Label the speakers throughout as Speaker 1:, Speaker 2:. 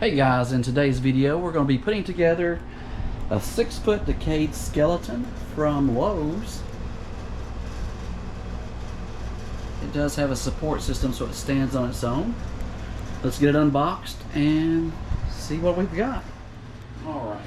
Speaker 1: Hey guys, in today's video we're going to be putting together a 6-foot decayed skeleton from Lowe's. It does have a support system so it stands on its own. Let's get it unboxed and see what we've got. Alright.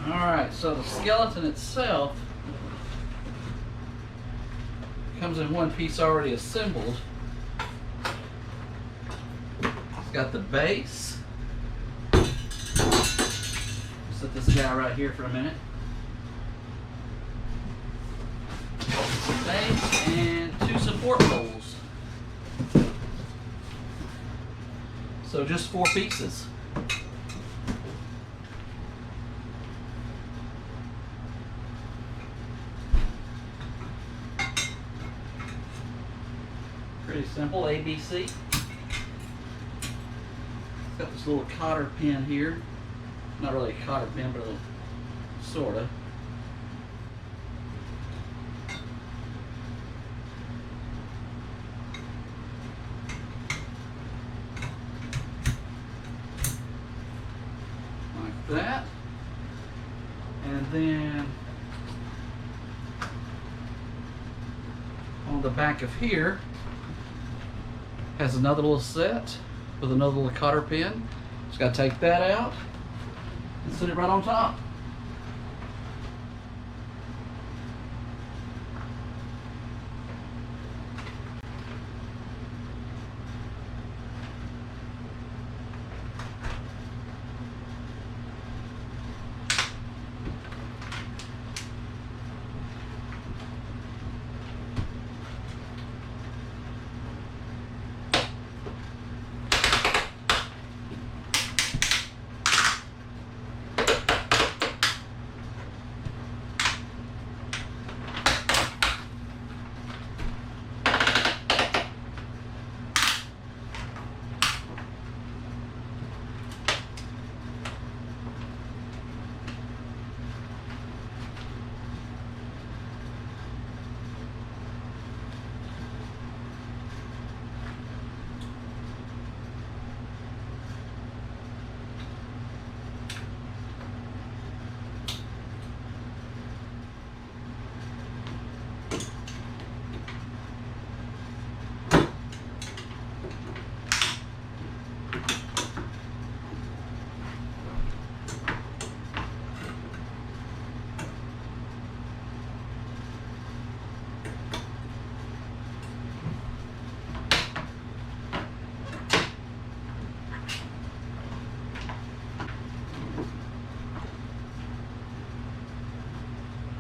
Speaker 1: Alright, so the skeleton itself comes in one piece already assembled. It's got the base. Set this guy right here for a minute. Base and 2 support poles. So just 4 pieces. Pretty simple, ABC. It's got this little cotter pin here. Not really a cotter pin, but a sorta. Like that. And then on the back of here has another little set with another little cotter pin. Just got to take that out and sit it right on top.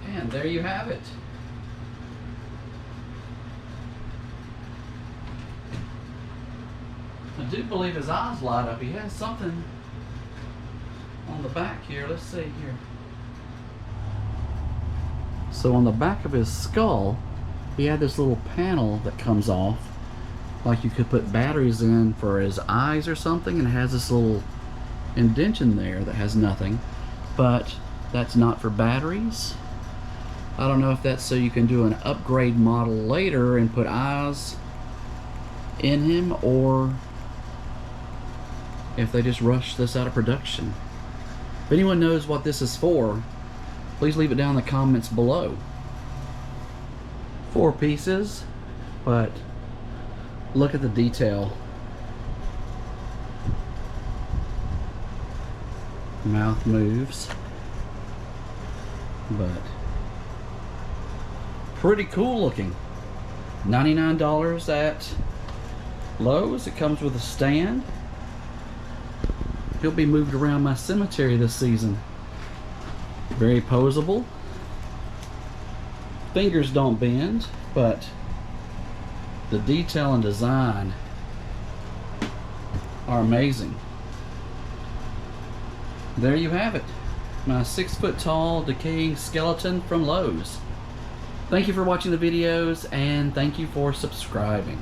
Speaker 1: And there you have it. I do believe his eyes light up. He has something on the back here. Let's see here. So on the back of his skull, he had this little panel that comes off, like you could put batteries in for his eyes or something, and it has this little indentation there that has nothing, but that's not for batteries. I don't know if that's so you can do an upgrade model later and put eyes in him, or if they just rush this out of production. If anyone knows what this is for, please leave it down in the comments below. 4 pieces, but look at the detail. Mouth moves, but pretty cool looking. $99 at Lowe's. It comes with a stand. He'll be moved around my cemetery this season. Very poseable. fingers don't bend, but the detail and design are amazing. There you have it. My 6-foot tall decaying skeleton from Lowe's. Thank you for watching the videos, and thank you for subscribing.